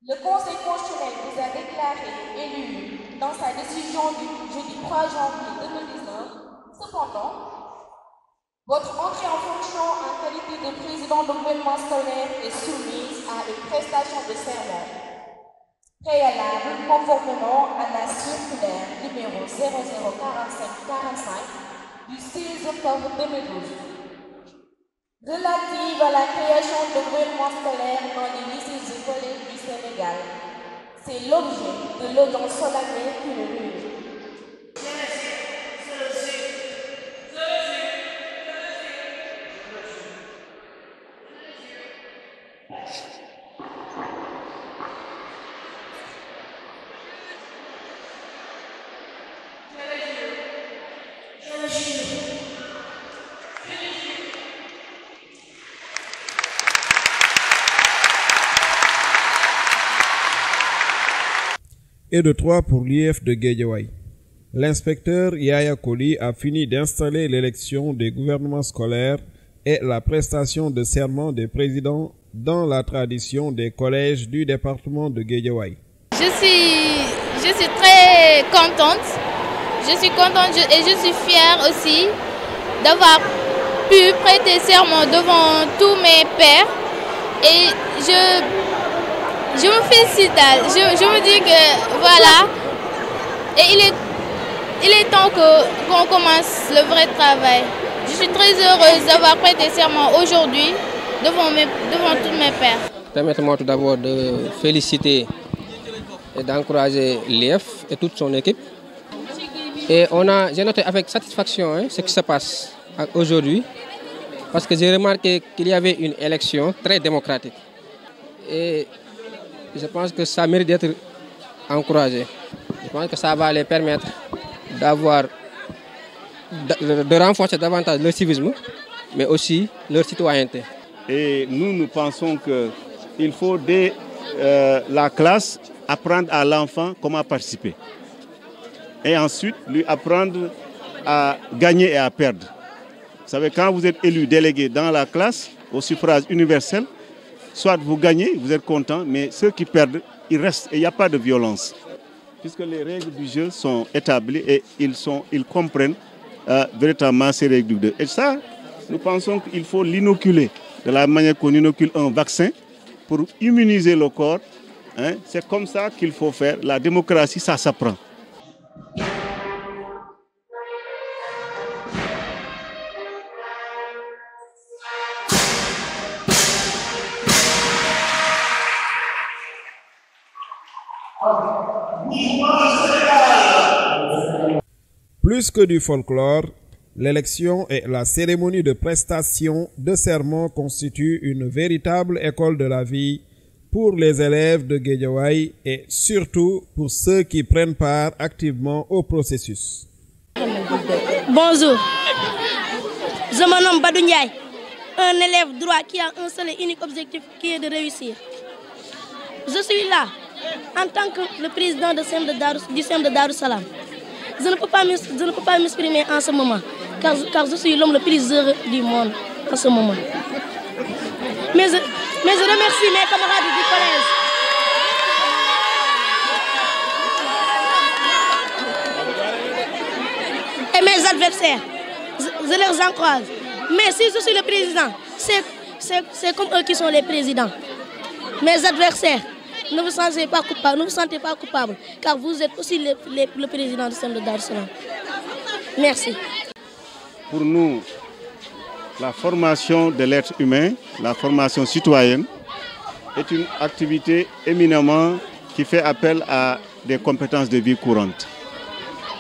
Le Conseil constitutionnel vous a déclaré élu dans sa décision du jeudi 3 janvier 2019. Cependant, votre entrée en fonction en qualité de président du gouvernement scolaire est soumise à une prestation de serment préalable conformément à la circulaire numéro 004545 du 6 octobre 2012 relative à la création de gouvernement scolaire dans les lycées et collèges du Sénégal. C'est l'objet de l'audience solennelle qui le juge. Et de 3 pour l'IF de Guédiawaye. L'inspecteur Yaya Koli a fini d'installer l'élection des gouvernements scolaires et la prestation de serment des présidents dans la tradition des collèges du département de Guédiawaye. Je suis très contente. Je suis contente et je suis fière aussi d'avoir pu prêter serment devant tous mes pairs. Et je me félicite. Je me dis que voilà. Et il est temps qu'on commence le vrai travail. Je suis très heureuse d'avoir prêté serment aujourd'hui devant tous mes pairs. Permettez-moi tout d'abord de féliciter et d'encourager l'IF et toute son équipe. Et j'ai noté avec satisfaction ce qui se passe aujourd'hui, parce que j'ai remarqué qu'il y avait une élection très démocratique. Et je pense que ça mérite d'être encouragé. Je pense que ça va les permettre de renforcer davantage leur civisme, mais aussi leur citoyenneté. Et nous pensons qu'il faut dès la classe apprendre à l'enfant comment participer. Et ensuite, lui apprendre à gagner et à perdre. Vous savez, quand vous êtes élu délégué dans la classe, au suffrage universel, soit vous gagnez, vous êtes content, mais ceux qui perdent, ils restent et il n'y a pas de violence. Puisque les règles du jeu sont établies et ils comprennent véritablement ces règles du jeu. Et ça, nous pensons qu'il faut l'inoculer de la manière qu'on inocule un vaccin pour immuniser le corps. C'est comme ça qu'il faut faire. La démocratie, ça s'apprend. Plus que du folklore, l'élection et la cérémonie de prestation de serment constituent une véritable école de la vie pour les élèves de Guédiawaye et surtout pour ceux qui prennent part activement au processus. Bonjour, je me nomme Badou Ndiaye, un élève droit qui a un seul et unique objectif qui est de réussir. Je suis là en tant que le président du SEM de Darussalam. Je ne peux pas m'exprimer en ce moment, car je suis l'homme le plus heureux du monde en ce moment. Mais je remercie mes camarades du collège. Et mes adversaires. Je les encourage. Mais si je suis le président, c'est comme eux qui sont les présidents. Mes adversaires, ne vous sentez pas coupable, car vous êtes aussi le président du SEM de Darussalam. Merci. Pour nous, la formation de l'être humain, la formation citoyenne, est une activité éminemment qui fait appel à des compétences de vie courante.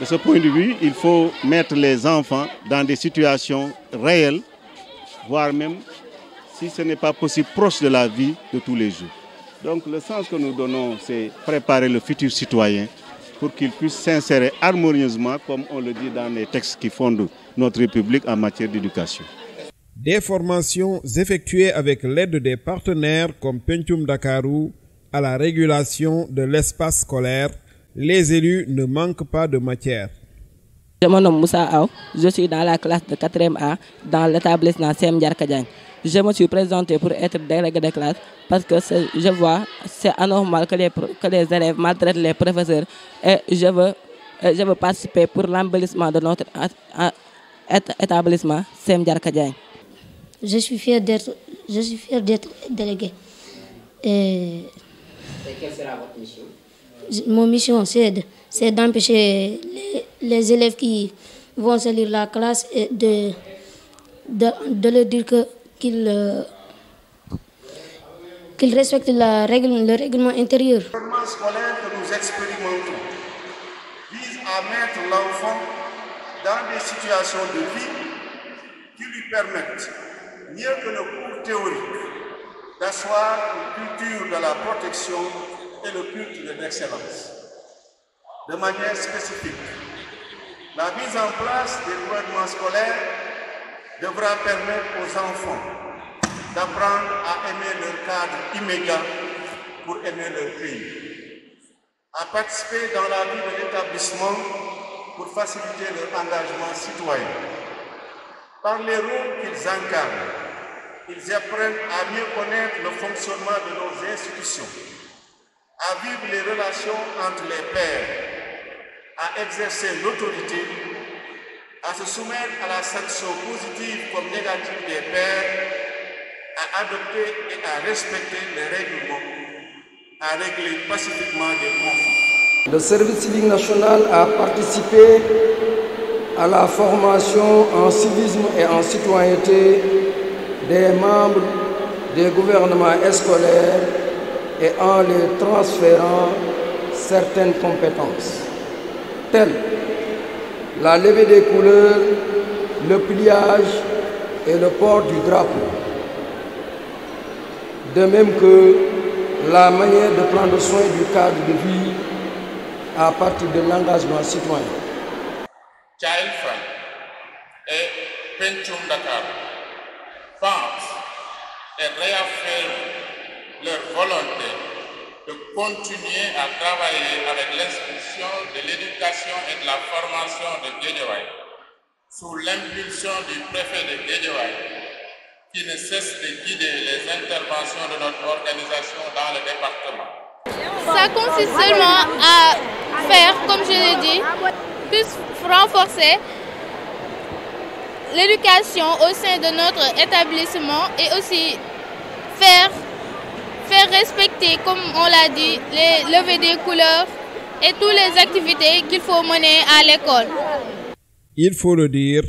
De ce point de vue, il faut mettre les enfants dans des situations réelles, voire même, si ce n'est pas possible, proches de la vie de tous les jours. Donc le sens que nous donnons, c'est préparer le futur citoyen pour qu'il puisse s'insérer harmonieusement, comme on le dit dans les textes qui fondent notre République en matière d'éducation. Des formations effectuées avec l'aide des partenaires comme Pencum Dakarou à la régulation de l'espace scolaire, les élus ne manquent pas de matière. Je me nomme Moussa Aou, je suis dans la classe de 4e A dans l'établissement SEM Diarka Diagne. je me suis présenté pour être délégué de classe parce que je vois c'est anormal que les élèves maltraitent les professeurs et je veux participer pour l'embellissement de notre établissement Sem Diarka Diagne. Je suis fier d'être délégué. Et quelle sera votre mission? Mon mission, c'est d'empêcher les élèves qui vont salir la classe et de leur dire qu'ils respectent le règlement intérieur. Le règlement scolaire que nous expérimentons vise à mettre l'enfant dans des situations de vie qui lui permettent, mieux que le cours théorique, d'asseoir une culture de la protection et le culte de l'excellence. De manière spécifique, la mise en place des gouvernements scolaires devra permettre aux enfants d'apprendre à aimer leur cadre immédiat pour aimer leur pays, à participer dans la vie de l'établissement pour faciliter leur engagement citoyen. Par les rôles qu'ils incarnent, ils apprennent à mieux connaître le fonctionnement de nos institutions, à vivre les relations entre les pairs, à exercer l'autorité, à se soumettre à la sanction positive comme négative des pairs, à adopter et à respecter les règlements, à régler pacifiquement des conflits. Le service civique national a participé à la formation en civisme et en citoyenneté des membres des gouvernements scolaires et en les transférant certaines compétences, telles la levée des couleurs, le pliage et le port du drapeau, de même que la manière de prendre soin du cadre de vie à partir de l'engagement citoyen. Child Fund et Pencum Dakar pensent et réaffirment leur volonté de continuer à travailler avec l'institution de l'éducation et de la formation de Guédiawaye, sous l'impulsion du préfet de Guédiawaye, qui ne cesse de guider les interventions de notre organisation dans le département. Ça consiste seulement à faire, comme je l'ai dit, plus renforcer l'éducation au sein de notre établissement et aussi faire respecter, comme on l'a dit, les levées des couleurs et toutes les activités qu'il faut mener à l'école. Il faut le dire,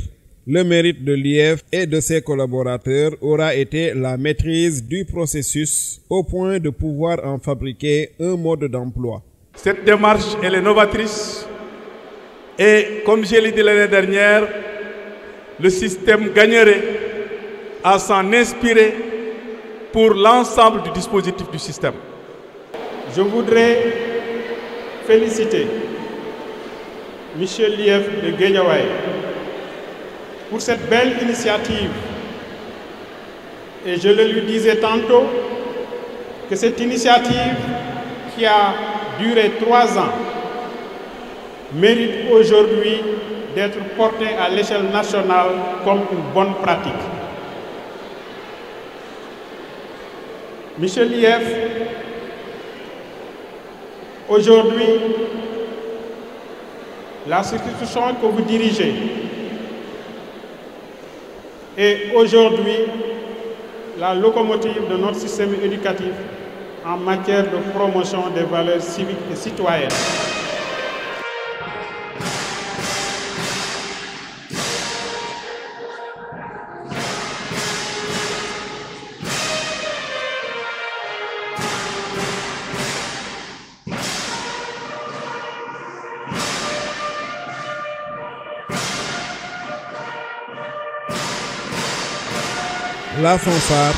le mérite de l'IEF et de ses collaborateurs aura été la maîtrise du processus au point de pouvoir en fabriquer un mode d'emploi. Cette démarche, elle est novatrice et, comme je l'ai dit l'année dernière, le système gagnerait à s'en inspirer pour l'ensemble du dispositif du système. Je voudrais féliciter Michel Lief de Guédiawaye pour cette belle initiative. Et je le lui disais tantôt que cette initiative qui a duré 3 ans mérite aujourd'hui d'être portée à l'échelle nationale comme une bonne pratique. Michel Lief, aujourd'hui, la circonscription que vous dirigez est aujourd'hui la locomotive de notre système éducatif en matière de promotion des valeurs civiques et citoyennes. La fanfare,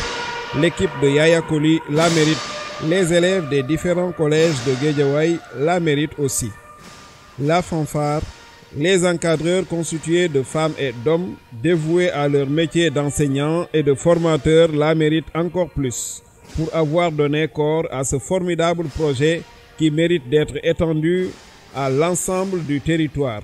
l'équipe de Yaya Koli la mérite. Les élèves des différents collèges de Guédiawaye la méritent aussi. La fanfare, les encadreurs constitués de femmes et d'hommes dévoués à leur métier d'enseignants et de formateurs la méritent encore plus pour avoir donné corps à ce formidable projet qui mérite d'être étendu à l'ensemble du territoire.